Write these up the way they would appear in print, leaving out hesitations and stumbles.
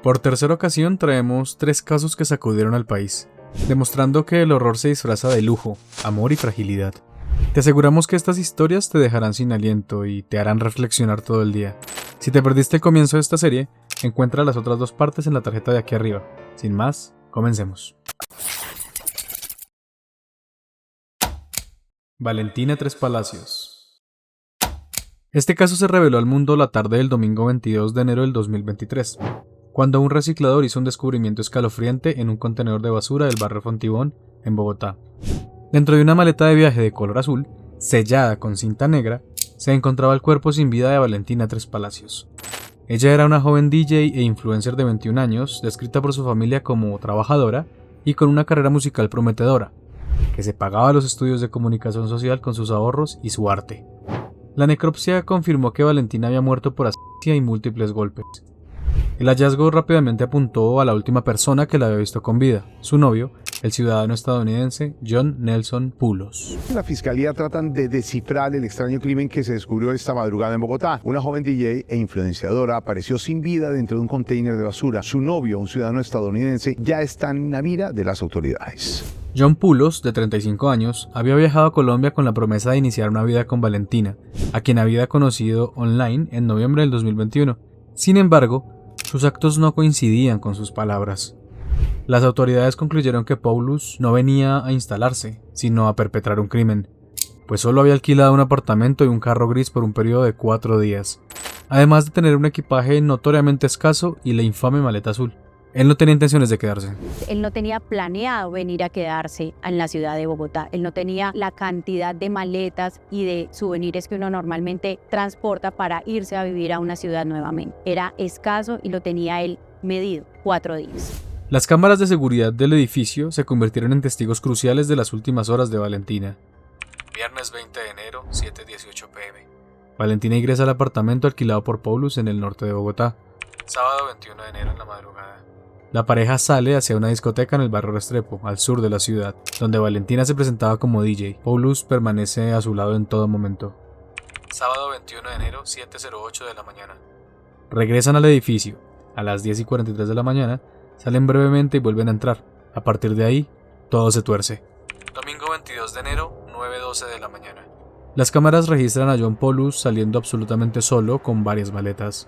Por tercera ocasión traemos 3 casos que sacudieron al país, demostrando que el horror se disfraza de lujo, amor y fragilidad. Te aseguramos que estas historias te dejarán sin aliento y te harán reflexionar todo el día. Si te perdiste el comienzo de esta serie, encuentra las otras 2 partes en la tarjeta de aquí arriba. Sin más, comencemos. Valentina Tres Palacios. Este caso se reveló al mundo la tarde del domingo 22 de enero del 2023, cuando un reciclador hizo un descubrimiento escalofriante en un contenedor de basura del barrio Fontibón, en Bogotá. Dentro de una maleta de viaje de color azul, sellada con cinta negra, se encontraba el cuerpo sin vida de Valentina Tres Palacios. Ella era una joven DJ e influencer de 21 años, descrita por su familia como trabajadora y con una carrera musical prometedora, que se pagaba los estudios de comunicación social con sus ahorros y su arte. La necropsia confirmó que Valentina había muerto por asfixia y múltiples golpes. El hallazgo rápidamente apuntó a la última persona que la había visto con vida, su novio, el ciudadano estadounidense John Nelson Poulos. La fiscalía tratan de descifrar el extraño crimen que se descubrió esta madrugada en Bogotá. Una joven DJ e influenciadora apareció sin vida dentro de un container de basura. Su novio, un ciudadano estadounidense, ya está en la mira de las autoridades. John Poulos, de 35 años, había viajado a Colombia con la promesa de iniciar una vida con Valentina, a quien había conocido online en noviembre del 2021. Sin embargo, sus actos no coincidían con sus palabras. Las autoridades concluyeron que Poulos no venía a instalarse, sino a perpetrar un crimen, pues solo había alquilado un apartamento y un carro gris por un periodo de 4 días, además de tener un equipaje notoriamente escaso y la infame maleta azul. Él no tenía intenciones de quedarse. Él no tenía planeado venir a quedarse en la ciudad de Bogotá. Él no tenía la cantidad de maletas y de souvenirs que uno normalmente transporta para irse a vivir a una ciudad nuevamente. Era escaso y lo tenía él medido, 4 días. Las cámaras de seguridad del edificio se convirtieron en testigos cruciales de las últimas horas de Valentina. Viernes 20 de enero, 7:18 p.m. Valentina ingresa al apartamento alquilado por Poulos en el norte de Bogotá. Sábado 21 de enero en la madrugada. La pareja sale hacia una discoteca en el barrio Restrepo, al sur de la ciudad, donde Valentina se presentaba como DJ. Poulos permanece a su lado en todo momento. Sábado 21 de enero, 7:08 de la mañana. Regresan al edificio. A las 10:43 de la mañana, salen brevemente y vuelven a entrar. A partir de ahí, todo se tuerce. Domingo 22 de enero, 9:12 de la mañana. Las cámaras registran a John Poulos saliendo absolutamente solo con varias maletas.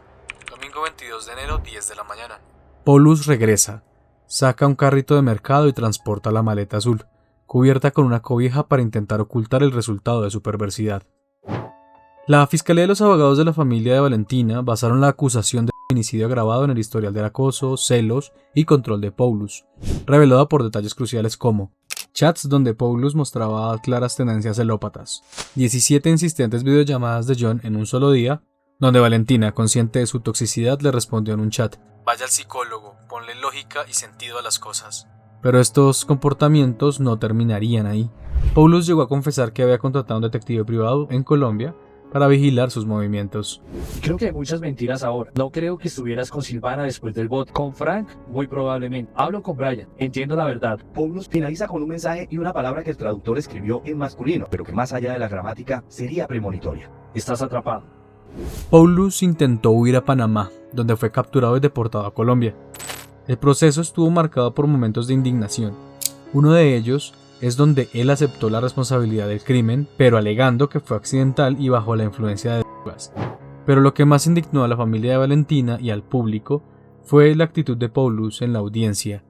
Domingo 22 de enero, 10 de la mañana. Poulos regresa, saca un carrito de mercado y transporta la maleta azul, cubierta con una cobija para intentar ocultar el resultado de su perversidad. La Fiscalía y los abogados de la familia de Valentina basaron la acusación de feminicidio agravado en el historial del acoso, celos y control de Poulos, revelado por detalles cruciales como chats donde Poulos mostraba claras tendencias celópatas, 17 insistentes videollamadas de John en un solo día, donde Valentina, consciente de su toxicidad, le respondió en un chat: vaya al psicólogo, ponle lógica y sentido a las cosas. Pero estos comportamientos no terminarían ahí. Poulos llegó a confesar que había contratado a un detective privado en Colombia para vigilar sus movimientos. Creo que hay muchas mentiras ahora. No creo que estuvieras con Silvana después del bot. Con Frank, muy probablemente. Hablo con Brian. Entiendo la verdad. Poulos finaliza con un mensaje y una palabra que el traductor escribió en masculino, pero que más allá de la gramática sería premonitoria. Estás atrapado. Poulos intentó huir a Panamá, donde fue capturado y deportado a Colombia. El proceso estuvo marcado por momentos de indignación. Uno de ellos es donde él aceptó la responsabilidad del crimen, pero alegando que fue accidental y bajo la influencia de drogas. Pero lo que más indignó a la familia de Valentina y al público fue la actitud de Poulos en la audiencia.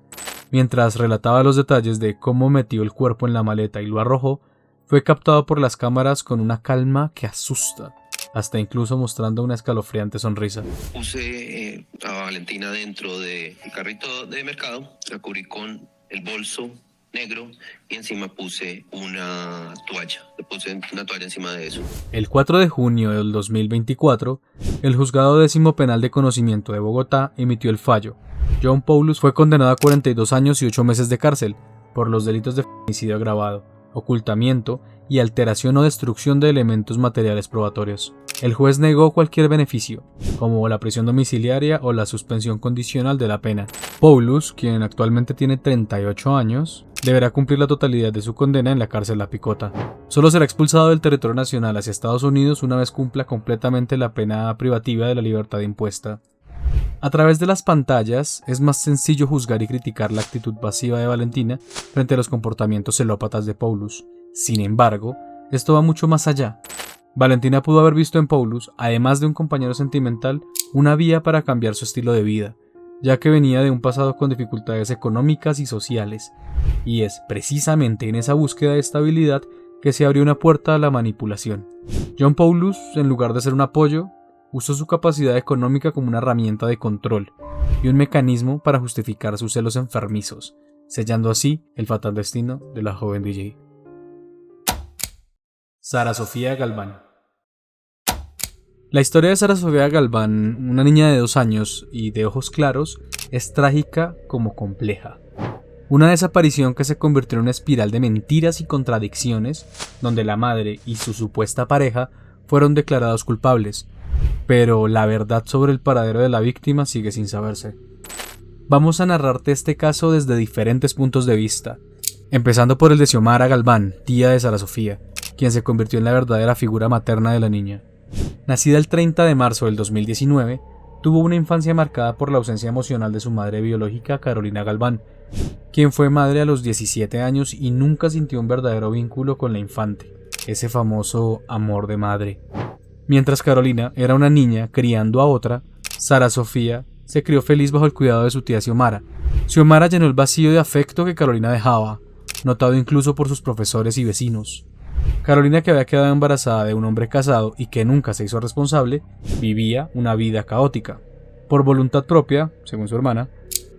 Mientras relataba los detalles de cómo metió el cuerpo en la maleta y lo arrojó, fue captado por las cámaras con una calma que asusta, hasta incluso mostrando una escalofriante sonrisa. Puse a Valentina dentro del carrito de mercado, la cubrí con el bolso negro y encima puse una toalla. Le puse una toalla encima de eso. El 4 de junio del 2024, el Juzgado Décimo Penal de Conocimiento de Bogotá emitió el fallo. John Poulos fue condenado a 42 años y 8 meses de cárcel por los delitos de feminicidio agravado, ocultamiento y alteración o destrucción de elementos materiales probatorios. El juez negó cualquier beneficio, como la prisión domiciliaria o la suspensión condicional de la pena. Poulos, quien actualmente tiene 38 años, deberá cumplir la totalidad de su condena en la cárcel La Picota. Solo será expulsado del territorio nacional hacia Estados Unidos una vez cumpla completamente la pena privativa de la libertad impuesta. A través de las pantallas es más sencillo juzgar y criticar la actitud pasiva de Valentina frente a los comportamientos celópatas de Paulus. Sin embargo, esto va mucho más allá. Valentina pudo haber visto en Paulus, además de un compañero sentimental, una vía para cambiar su estilo de vida, ya que venía de un pasado con dificultades económicas y sociales, y es precisamente en esa búsqueda de estabilidad que se abrió una puerta a la manipulación. John Paulus, en lugar de ser un apoyo, usó su capacidad económica como una herramienta de control y un mecanismo para justificar sus celos enfermizos, sellando así el fatal destino de la joven DJ. Sara Sofía Galván. La historia de Sara Sofía Galván, una niña de 2 años y de ojos claros, es trágica como compleja. Una desaparición que se convirtió en una espiral de mentiras y contradicciones, donde la madre y su supuesta pareja fueron declarados culpables, pero la verdad sobre el paradero de la víctima sigue sin saberse. Vamos a narrarte este caso desde diferentes puntos de vista, empezando por el de Xiomara Galván, tía de Sara Sofía, quien se convirtió en la verdadera figura materna de la niña. Nacida el 30 de marzo del 2019, tuvo una infancia marcada por la ausencia emocional de su madre biológica, Carolina Galván, quien fue madre a los 17 años y nunca sintió un verdadero vínculo con la infante, ese famoso amor de madre. Mientras Carolina era una niña criando a otra, Sara Sofía se crió feliz bajo el cuidado de su tía Xiomara. Xiomara llenó el vacío de afecto que Carolina dejaba, notado incluso por sus profesores y vecinos. Carolina, que había quedado embarazada de un hombre casado y que nunca se hizo responsable, vivía una vida caótica. Por voluntad propia, según su hermana,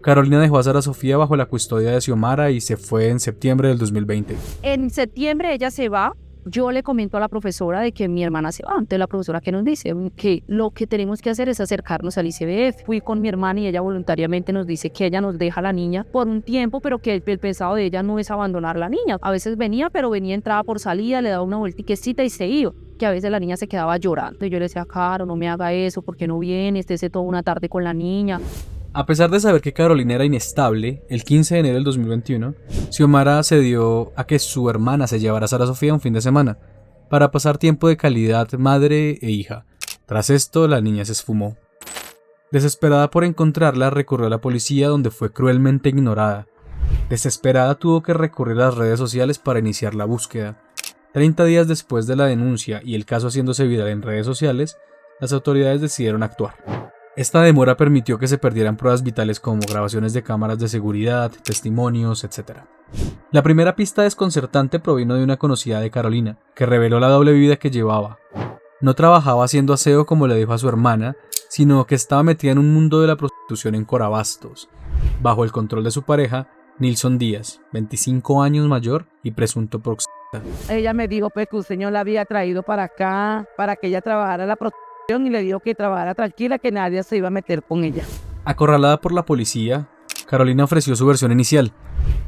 Carolina dejó a Sara Sofía bajo la custodia de Xiomara y se fue en septiembre del 2020. En septiembre ella se va. Yo le comento a la profesora de que mi hermana se va. Entonces la profesora que nos dice que lo que tenemos que hacer es acercarnos al ICBF. Fui con mi hermana y ella voluntariamente nos dice que ella nos deja a la niña por un tiempo, pero que el pensado de ella no es abandonar a la niña. A veces venía, pero venía, entraba por salida, le daba una vueltiquecita y se iba. Que a veces la niña se quedaba llorando. Y yo le decía, Caro, no me haga eso, ¿por qué no viene? Estése toda una tarde con la niña. A pesar de saber que Carolina era inestable, el 15 de enero del 2021, Xiomara cedió a que su hermana se llevara a Sara Sofía un fin de semana, para pasar tiempo de calidad madre e hija. Tras esto, la niña se esfumó. Desesperada por encontrarla, recurrió a la policía, donde fue cruelmente ignorada. Desesperada, tuvo que recurrir a las redes sociales para iniciar la búsqueda. 30 días después de la denuncia y el caso haciéndose viral en redes sociales, las autoridades decidieron actuar. Esta demora permitió que se perdieran pruebas vitales como grabaciones de cámaras de seguridad, testimonios, etc. La primera pista desconcertante provino de una conocida de Carolina, que reveló la doble vida que llevaba. No trabajaba haciendo aseo como le dijo a su hermana, sino que estaba metida en un mundo de la prostitución en Corabastos, bajo el control de su pareja, Nilson Díaz, 25 años mayor y presunto proxeneta. Ella me dijo pues que un señor la había traído para acá, para que ella trabajara la prostitución, y le dijo que trabajara tranquila, que nadie se iba a meter con ella. Acorralada por la policía, Carolina ofreció su versión inicial.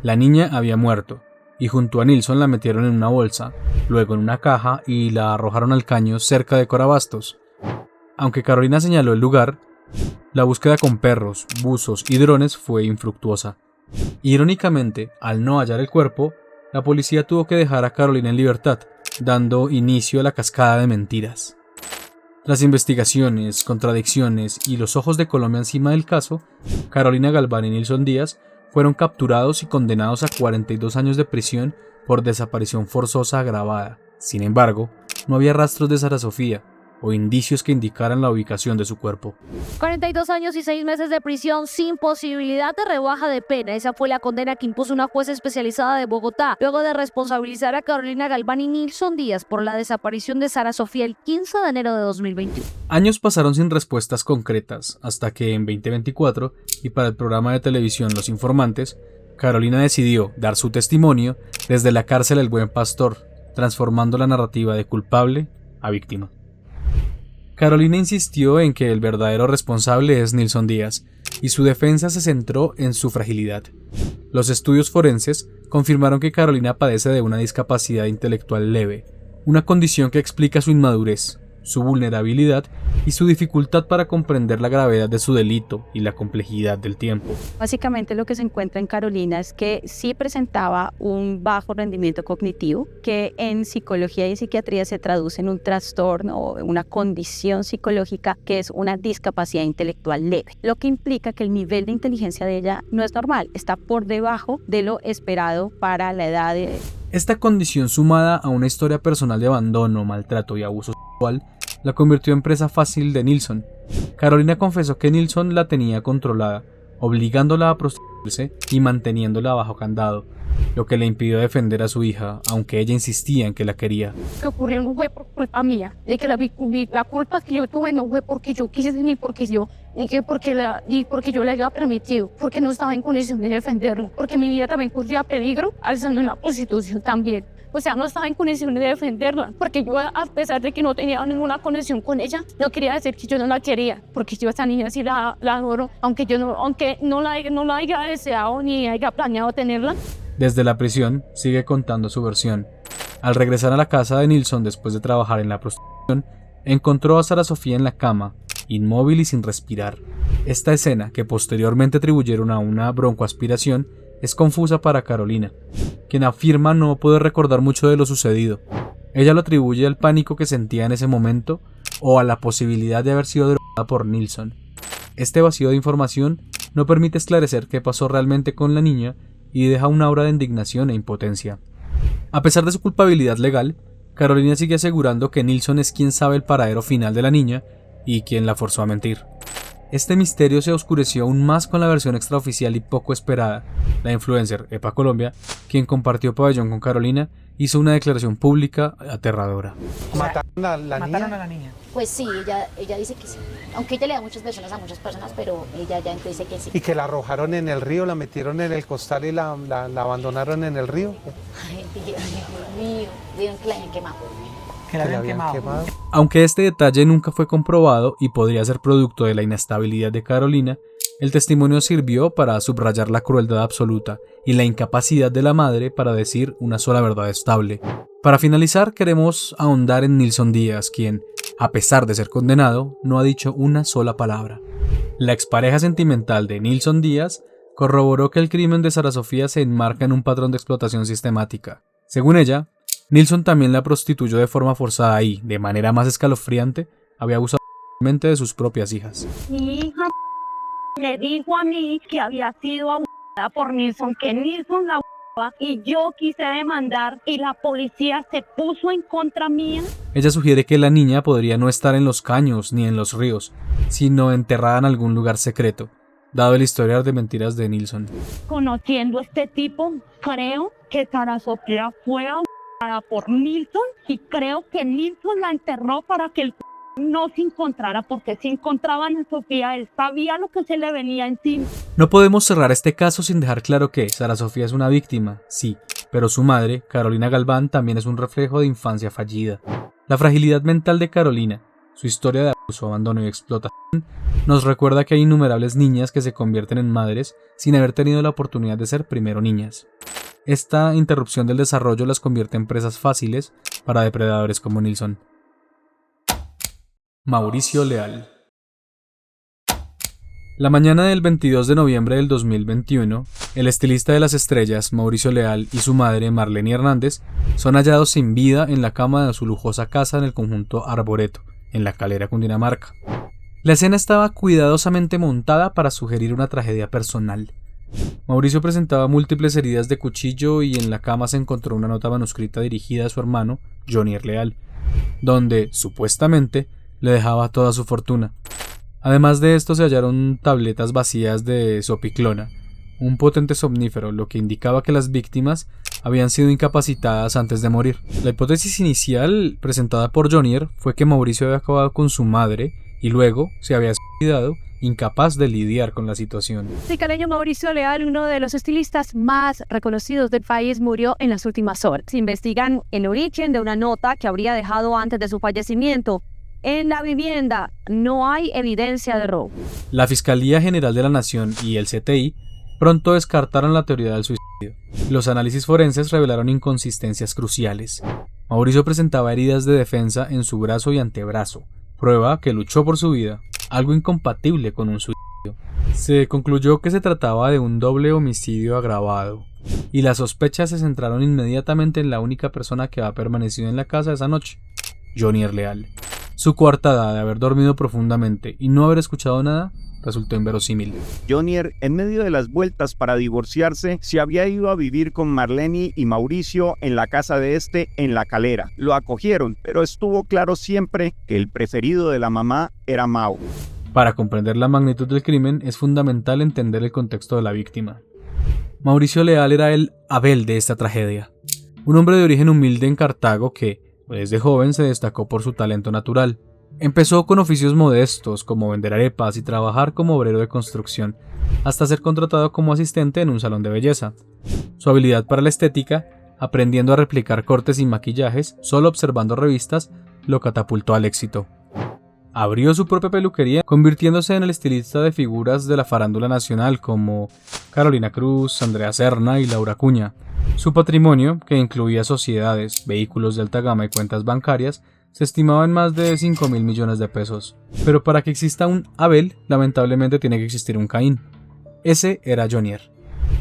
La niña había muerto, y junto a Nilson la metieron en una bolsa, luego en una caja y la arrojaron al caño cerca de Corabastos. Aunque Carolina señaló el lugar, la búsqueda con perros, buzos y drones fue infructuosa. Irónicamente, al no hallar el cuerpo, la policía tuvo que dejar a Carolina en libertad, dando inicio a la cascada de mentiras. Las investigaciones, contradicciones y los ojos de Colombia encima del caso, Carolina Galván y Nilson Díaz fueron capturados y condenados a 42 años de prisión por desaparición forzosa agravada. Sin embargo, no había rastros de Sara Sofía o indicios que indicaran la ubicación de su cuerpo. 42 años y 6 meses de prisión sin posibilidad de rebaja de pena. Esa fue la condena que impuso una jueza especializada de Bogotá, luego de responsabilizar a Carolina Galván y Nilson Díaz por la desaparición de Sara Sofía el 15 de enero de 2021. Años pasaron sin respuestas concretas, hasta que en 2024, y para el programa de televisión Los Informantes, Carolina decidió dar su testimonio desde la cárcel El Buen Pastor, transformando la narrativa de culpable a víctima. Carolina insistió en que el verdadero responsable es Nilson Díaz, y su defensa se centró en su fragilidad. Los estudios forenses confirmaron que Carolina padece de una discapacidad intelectual leve, una condición que explica su inmadurez, su vulnerabilidad y su dificultad para comprender la gravedad de su delito y la complejidad del tiempo. Básicamente lo que se encuentra en Carolina es que sí presentaba un bajo rendimiento cognitivo, que en psicología y psiquiatría se traduce en un trastorno o una condición psicológica que es una discapacidad intelectual leve, lo que implica que el nivel de inteligencia de ella no es normal, está por debajo de lo esperado para la edad de... Esta condición, sumada a una historia personal de abandono, maltrato y abuso sexual, la convirtió en presa fácil de Nilsson. Carolina confesó que Nilsson la tenía controlada, obligándola a prostituirse y manteniéndola bajo candado, lo que le impidió defender a su hija, aunque ella insistía en que la quería. Lo que ocurrió no fue por culpa mía, de que la culpa que yo tuve no fue porque yo quise ni porque yo yo le había permitido, porque no estaba en condición de defenderla, porque mi vida también corría peligro al estar en la prostitución también. O sea, no estaba en condiciones de defenderla, porque yo, a pesar de que no tenía ninguna conexión con ella, no quería decir que yo no la quería, porque yo a esa niña sí la adoro, aunque no la haya deseado ni haya planeado tenerla. Desde la prisión, sigue contando su versión. Al regresar a la casa de Nilsson después de trabajar en la prostitución, encontró a Sara Sofía en la cama, inmóvil y sin respirar. Esta escena, que posteriormente atribuyeron a una broncoaspiración, es confusa para Carolina, quien afirma no poder recordar mucho de lo sucedido. Ella lo atribuye al pánico que sentía en ese momento o a la posibilidad de haber sido drogada por Nilsson. Este vacío de información no permite esclarecer qué pasó realmente con la niña y deja una aura de indignación e impotencia. A pesar de su culpabilidad legal, Carolina sigue asegurando que Nilsson es quien sabe el paradero final de la niña y quien la forzó a mentir. Este misterio se oscureció aún más con la versión extraoficial y poco esperada. La influencer Epa Colombia, quien compartió pabellón con Carolina, hizo una declaración pública aterradora. ¿Mataron a la niña? Pues sí, ella dice que sí. Aunque ella le da muchas versiones a muchas personas, pero ella ya dice que sí. ¿Y que la arrojaron en el río, la metieron en el costal y la abandonaron en el río? Ay, Dios mío, dijeron que la habían quemado. Que la habían quemado. Aunque este detalle nunca fue comprobado y podría ser producto de la inestabilidad de Carolina, el testimonio sirvió para subrayar la crueldad absoluta y la incapacidad de la madre para decir una sola verdad estable. Para finalizar, queremos ahondar en Nilsson Díaz, quien, a pesar de ser condenado, no ha dicho una sola palabra. La expareja sentimental de Nilsson Díaz corroboró que el crimen de Sara Sofía se enmarca en un patrón de explotación sistemática. Según ella, Nilsson también la prostituyó de forma forzada y, de manera más escalofriante, había abusado de sus propias hijas. Mi hija le dijo a mí que había sido abusada por Nilsson, que Nilsson la abusaba y yo quise demandar y la policía se puso en contra mía. Ella sugiere que la niña podría no estar en los caños ni en los ríos, sino enterrada en algún lugar secreto, dado el historial de mentiras de Nilsson. Conociendo a este tipo, creo que Sara Sofía fue abusada por Nilsson y creo que Nilsson la enterró para que el no se encontrara, porque si encontraban a Sofía, él sabía lo que se le venía encima. No podemos cerrar este caso sin dejar claro que Sara Sofía es una víctima, sí, pero su madre, Carolina Galván, también es un reflejo de infancia fallida. La fragilidad mental de Carolina, su historia de abuso, abandono y explotación, nos recuerda que hay innumerables niñas que se convierten en madres sin haber tenido la oportunidad de ser primero niñas. Esta interrupción del desarrollo las convierte en presas fáciles para depredadores como Nilsson. Mauricio Leal. La mañana del 22 de noviembre del 2021, el estilista de las estrellas, Mauricio Leal, y su madre, Marlene Hernández, son hallados sin vida en la cama de su lujosa casa en el conjunto Arboreto, en La Calera, Cundinamarca. La escena estaba cuidadosamente montada para sugerir una tragedia personal. Mauricio presentaba múltiples heridas de cuchillo y en la cama se encontró una nota manuscrita dirigida a su hermano, Jonier Leal, donde, supuestamente, le dejaba toda su fortuna. Además de esto se hallaron tabletas vacías de zopiclona, un potente somnífero, lo que indicaba que las víctimas habían sido incapacitadas antes de morir. La hipótesis inicial presentada por Jonier fue que Mauricio había acabado con su madre y luego se había suicidado, incapaz de lidiar con la situación. El caleño Mauricio Leal, uno de los estilistas más reconocidos del país, murió en las últimas horas. Se investigan el origen de una nota que habría dejado antes de su fallecimiento. En la vivienda no hay evidencia de robo. La Fiscalía General de la Nación y el CTI pronto descartaron la teoría del suicidio. Los análisis forenses revelaron inconsistencias cruciales. Mauricio presentaba heridas de defensa en su brazo y antebrazo, prueba que luchó por su vida, algo incompatible con un suicidio. Se concluyó que se trataba de un doble homicidio agravado, y las sospechas se centraron inmediatamente en la única persona que había permanecido en la casa esa noche, Jonier Leal. Su coartada de haber dormido profundamente y no haber escuchado nada resultó inverosímil. Jonier, en medio de las vueltas para divorciarse, se había ido a vivir con Marlene y Mauricio en la casa de en La Calera. Lo acogieron, pero estuvo claro siempre que el preferido de la mamá era Mau. Para comprender la magnitud del crimen es fundamental entender el contexto de la víctima. Mauricio Leal era el Abel de esta tragedia, un hombre de origen humilde en Cartago que, desde joven, se destacó por su talento natural. Empezó con oficios modestos como vender arepas y trabajar como obrero de construcción, hasta ser contratado como asistente en un salón de belleza. Su habilidad para la estética, aprendiendo a replicar cortes y maquillajes solo observando revistas, lo catapultó al éxito. Abrió su propia peluquería, convirtiéndose en el estilista de figuras de la farándula nacional como Carolina Cruz, Andrea Serna y Laura Acuña. Su patrimonio, que incluía sociedades, vehículos de alta gama y cuentas bancarias, se estimaba en más de 5.000 millones de pesos. Pero para que exista un Abel, lamentablemente tiene que existir un Caín. Ese era Jonier.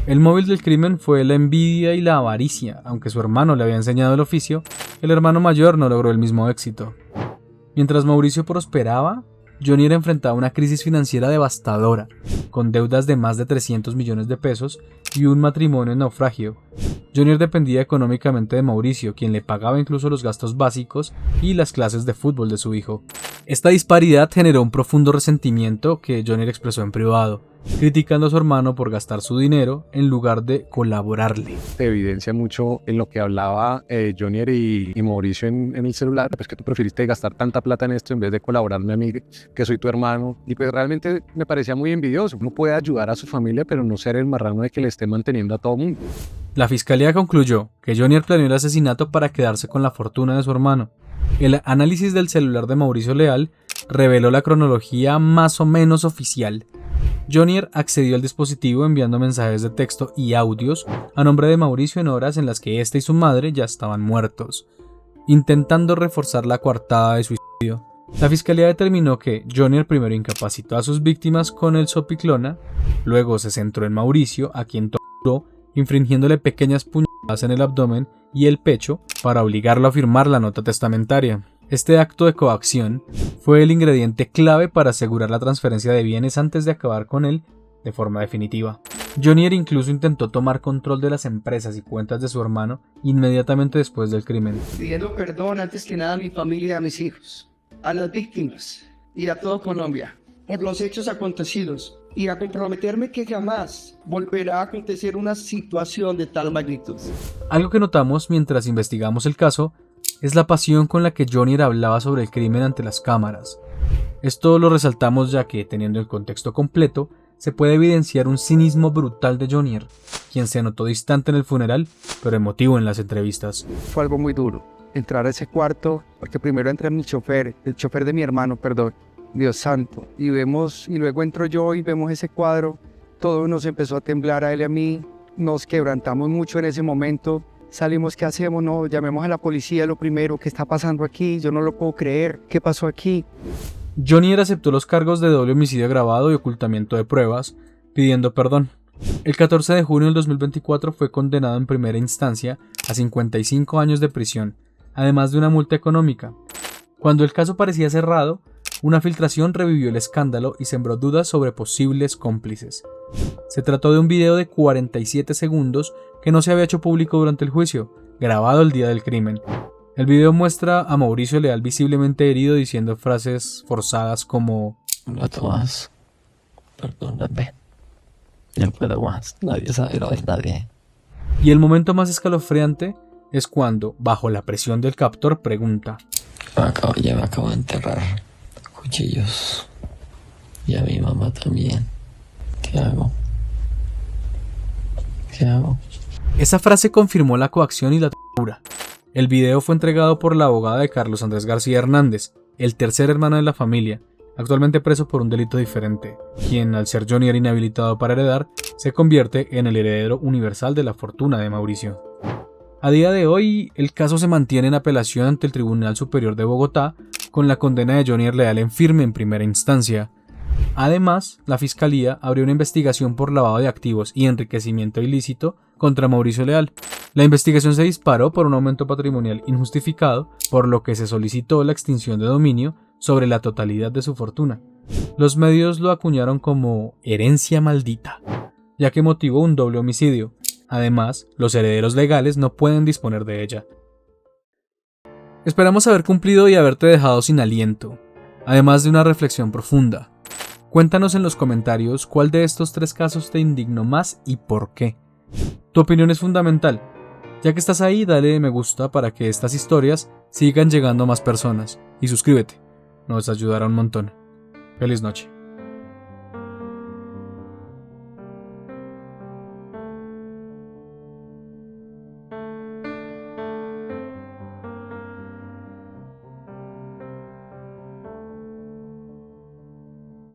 El móvil del crimen fue la envidia y la avaricia. Aunque su hermano le había enseñado el oficio, el hermano mayor no logró el mismo éxito. Mientras Mauricio prosperaba, Jonier enfrentaba una crisis financiera devastadora, con deudas de más de 300 millones de pesos y un matrimonio en naufragio. Jonier dependía económicamente de Mauricio, quien le pagaba incluso los gastos básicos y las clases de fútbol de su hijo. Esta disparidad generó un profundo resentimiento que Jonier expresó en privado, criticando a su hermano por gastar su dinero en lugar de colaborarle. Se evidencia mucho en lo que hablaba Jonier y Mauricio en el celular, pues que tú preferiste gastar tanta plata en esto en vez de colaborarme a mí, que soy tu hermano, y pues realmente me parecía muy envidioso. Uno puede ayudar a su familia, pero no ser el marrano de que le esté manteniendo a todo mundo. La fiscalía concluyó que Jonier planeó el asesinato para quedarse con la fortuna de su hermano. El análisis del celular de Mauricio Leal reveló la cronología más o menos oficial. Jonier accedió al dispositivo enviando mensajes de texto y audios a nombre de Mauricio en horas en las que éste y su madre ya estaban muertos, intentando reforzar la coartada de suicidio. La fiscalía determinó que Jonier primero incapacitó a sus víctimas con el Zopiclona, luego se centró en Mauricio, a quien torturó, infringiéndole pequeñas puñaladas en el abdomen y el pecho para obligarlo a firmar la nota testamentaria. Este acto de coacción fue el ingrediente clave para asegurar la transferencia de bienes antes de acabar con él de forma definitiva. Jonier incluso intentó tomar control de las empresas y cuentas de su hermano inmediatamente después del crimen. Pidiendo perdón antes que nada a mi familia y a mis hijos, a las víctimas y a toda Colombia por los hechos acontecidos y a comprometerme que jamás volverá a acontecer una situación de tal magnitud. Algo que notamos mientras investigamos el caso es la pasión con la que Jonier hablaba sobre el crimen ante las cámaras. Esto lo resaltamos ya que, teniendo el contexto completo, se puede evidenciar un cinismo brutal de Jonier, quien se notó distante en el funeral, pero emotivo en las entrevistas. Fue algo muy duro, entrar a ese cuarto, porque primero entra el chofer de mi hermano, perdón, Dios santo, y luego entro yo y vemos ese cuadro, todo nos empezó a temblar a él y a mí, nos quebrantamos mucho en ese momento. Salimos, ¿qué hacemos? No, llamemos a la policía, lo primero, ¿qué está pasando aquí? Yo no lo puedo creer, ¿qué pasó aquí? Jonier aceptó los cargos de doble homicidio agravado y ocultamiento de pruebas, pidiendo perdón. El 14 de junio del 2024 fue condenado en primera instancia a 55 años de prisión, además de una multa económica. Cuando el caso parecía cerrado, una filtración revivió el escándalo y sembró dudas sobre posibles cómplices. Se trató de un video de 47 segundos que no se había hecho público durante el juicio, grabado el día del crimen. El video muestra a Mauricio Leal visiblemente herido diciendo frases forzadas como "No Tomás, perdóname, no puedo más, nadie sabe lo de nadie". Y el momento más escalofriante es cuando, bajo la presión del captor, pregunta: Ya me acabo de enterrar cuchillos y a mi mamá también. ¿Qué hago? ¿Qué hago? Esa frase confirmó la coacción y la tortura. El video fue entregado por la abogada de Carlos Andrés García Hernández, el tercer hermano de la familia, actualmente preso por un delito diferente, quien, al ser Jonier inhabilitado para heredar, se convierte en el heredero universal de la fortuna de Mauricio. A día de hoy, el caso se mantiene en apelación ante el Tribunal Superior de Bogotá, con la condena de Johnny Leal en firme en primera instancia. Además, la Fiscalía abrió una investigación por lavado de activos y enriquecimiento ilícito contra Mauricio Leal. La investigación se disparó por un aumento patrimonial injustificado, por lo que se solicitó la extinción de dominio sobre la totalidad de su fortuna. Los medios lo acuñaron como herencia maldita, ya que motivó un doble homicidio. Además, los herederos legales no pueden disponer de ella. Esperamos haber cumplido y haberte dejado sin aliento, además de una reflexión profunda. Cuéntanos en los comentarios cuál de estos 3 casos te indignó más y por qué. Tu opinión es fundamental. Ya que estás ahí, dale me gusta para que estas historias sigan llegando a más personas. Y suscríbete, nos ayudará un montón. Feliz noche.